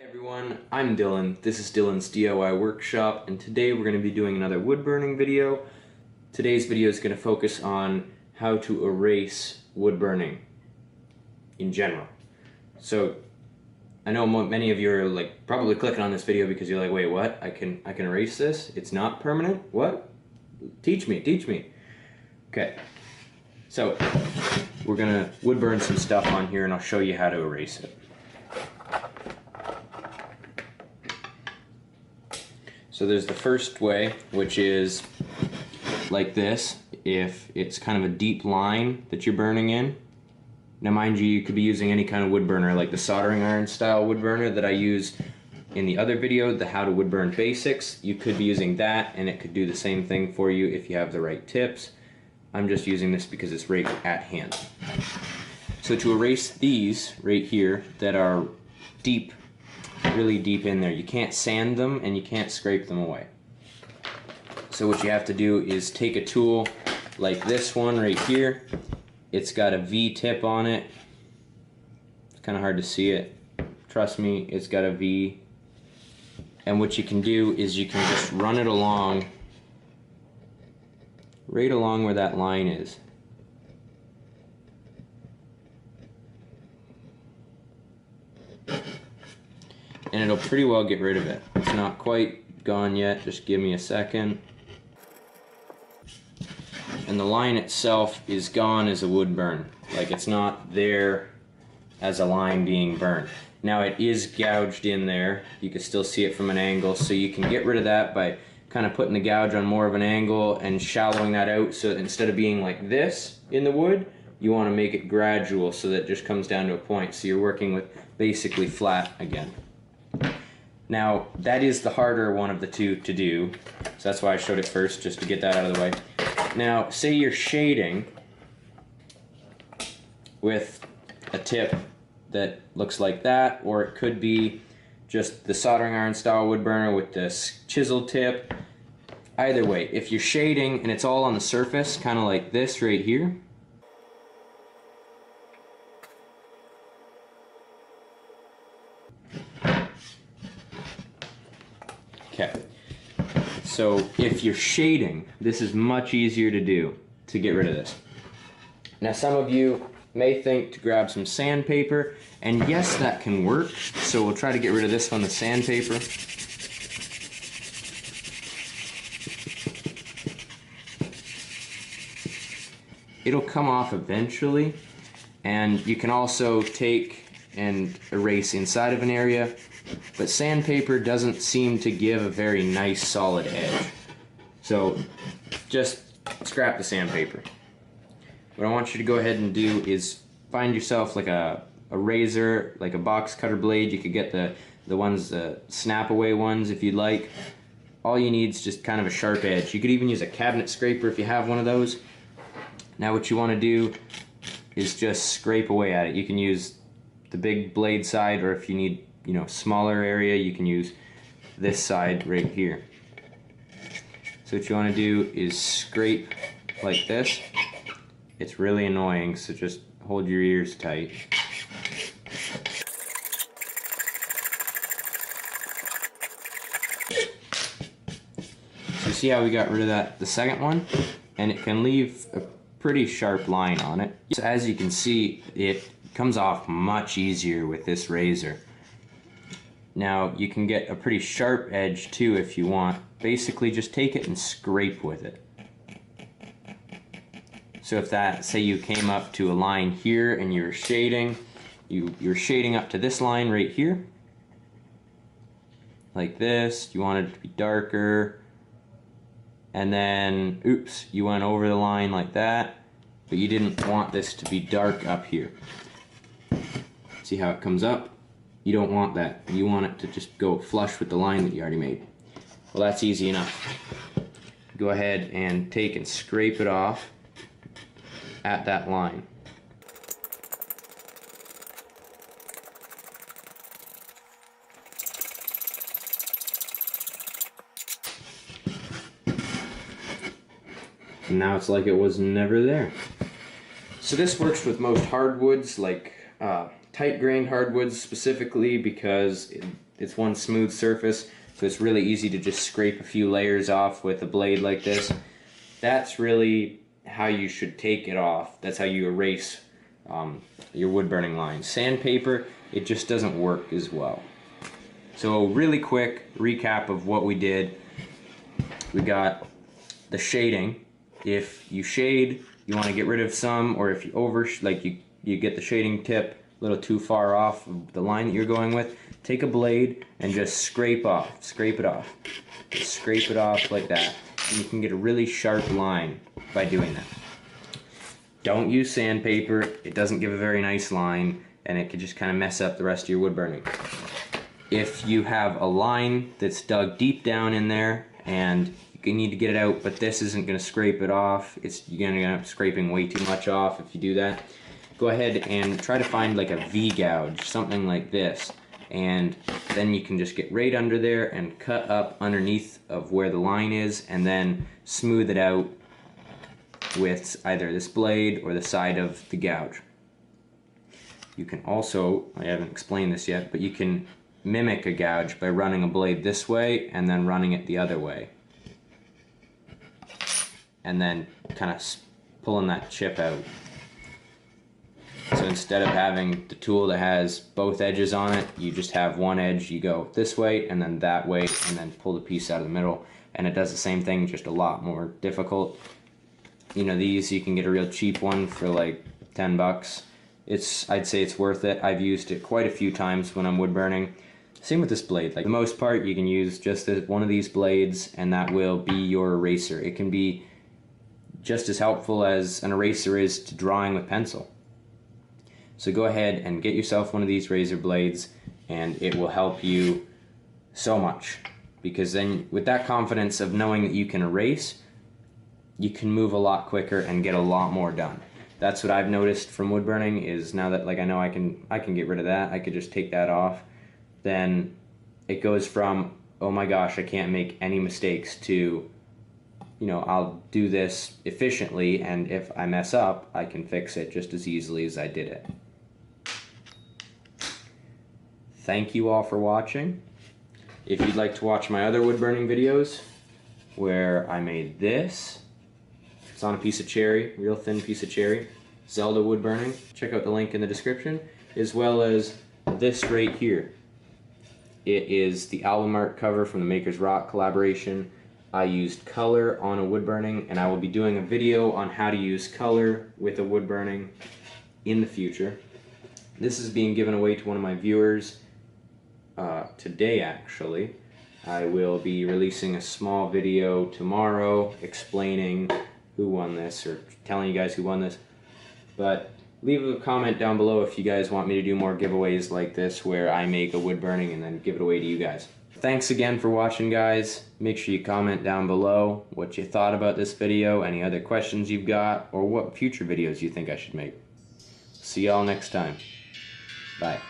Everyone, I'm Dylan. This is Dylan's DIY Workshop, and today we're going to be doing another wood burning video. Today's video is going to focus on how to erase wood burning in general. So I know many of you are probably clicking on this video because you're like, wait, what? I can erase this? It's not permanent? What? Teach me. Okay. So we're going to wood burn some stuff on here and I'll show you how to erase it. So there's the first way, which is like this, if it's kind of a deep line that you're burning in. Now mind you, you could be using any kind of wood burner, like the soldering iron style wood burner that I used in the other video, the how to wood burn basics. You could be using that and it could do the same thing for you if you have the right tips. I'm just using this because it's right at hand. So to erase these right here that are deep, really deep in there, you can't sand them and you can't scrape them away. So what you have to do is take a tool like this one right here. It's got a V tip on it. It's kind of hard to see it. Trust me, it's got a V. And what you can do is you can just run it along, right along where that line is. And it'll pretty well get rid of it. It's not quite gone yet, just give me a second. And the line itself is gone as a wood burn. Like, it's not there as a line being burned. Now it is gouged in there. You can still see it from an angle, so you can get rid of that by kind of putting the gouge on more of an angle and shallowing that out, so that instead of being like this in the wood, you want to make it gradual so that it just comes down to a point, so you're working with basically flat again. Now, that is the harder one of the two to do, so that's why I showed it first, just to get that out of the way. Now, say you're shading with a tip that looks like that, or it could be just the soldering iron style wood burner with this chisel tip. Either way, if you're shading and it's all on the surface, kind of like this right here, okay, so if you're shading, this is much easier to do to get rid of this. Now some of you may think to grab some sandpaper, and yes, that can work, so we'll try to get rid of this one, the sandpaper. It'll come off eventually, and you can also take and erase inside of an area, but sandpaper doesn't seem to give a very nice solid edge. So just scrap the sandpaper. What I want you to go ahead and do is find yourself like a razor, like a box cutter blade. You could get the ones, the snap away ones if you'd like. All you need is just kind of a sharp edge. You could even use a cabinet scraper if you have one of those. Now what you want to do is just scrape away at it. You can use the big blade side, or if you need, smaller area, you can use this side right here. So what you want to do is scrape like this. It's really annoying, so just hold your ears tight. So you see how we got rid of that, the second one? And it can leave a pretty sharp line on it. So as you can see, it comes off much easier with this razor. Now you can get a pretty sharp edge too if you want. Basically just take it and scrape with it. So if that, say you came up to a line here and you're shading, you're shading up to this line right here, like this, you want it to be darker, and then, oops, you went over the line like that, but you didn't want this to be dark up here. See how it comes up? You don't want that. You want it to just go flush with the line that you already made. Well, that's easy enough. Go ahead and take and scrape it off at that line. And now it's like it was never there. So this works with most hardwoods like tight grained hardwoods specifically because it's one smooth surface, so it's really easy to just scrape a few layers off with a blade like this. That's really how you should take it off. That's how you erase your wood burning lines. Sandpaper, it just doesn't work as well. So really quick recap of what we did. We got the shading. If you shade, you want to get rid of some, or if you you get the shading tip a little too far off of the line that you're going with, take a blade and just scrape it off. Just scrape it off like that, and you can get a really sharp line by doing that. Don't use sandpaper. It doesn't give a very nice line, and it could just kind of mess up the rest of your wood burning. If you have a line that's dug deep down in there and you need to get it out, but this isn't going to scrape it off, you're going to end up scraping way too much off if you do that, go ahead and try to find like a V gouge, something like this, and then you can just get right under there and cut up underneath of where the line is, and then smooth it out with either this blade or the side of the gouge. You can also, I haven't explained this yet, but you can mimic a gouge by running a blade this way and then running it the other way, and then kind of pulling that chip out. So instead of having the tool that has both edges on it, you just have one edge, you go this way and then that way, and then pull the piece out of the middle, and it does the same thing, just a lot more difficult. You know, these, you can get a real cheap one for like 10 bucks. I'd say it's worth it. I've used it quite a few times when I'm wood burning. Same with this blade. Like, for the most part, you can use just one of these blades and that will be your eraser. It can be just as helpful as an eraser is to drawing with pencil. So go ahead and get yourself one of these razor blades, and it will help you so much, because then with that confidence of knowing that you can erase, you can move a lot quicker and get a lot more done. That's what I've noticed from wood burning, is now that I know I can get rid of that, I could just take that off, then it goes from, oh my gosh, I can't make any mistakes, to, you know, I'll do this efficiently, and if I mess up, I can fix it just as easily as I did it. Thank you all for watching. If you'd like to watch my other wood burning videos, where I made this, it's on a piece of cherry, real thin piece of cherry, Zelda wood burning, check out the link in the description, as well as this right here. It is the album art cover from the Maker's Rock collaboration. I used color on a wood burning, and I will be doing a video on how to use color with a wood burning in the future. This is being given away to one of my viewers today, actually. I will be releasing a small video tomorrow explaining who won this, or telling you guys who won this. But leave a comment down below if you guys want me to do more giveaways like this, where I make a wood burning and then give it away to you guys. Thanks again for watching, guys. Make sure you comment down below what you thought about this video, any other questions you've got, or what future videos you think I should make. See y'all next time. Bye.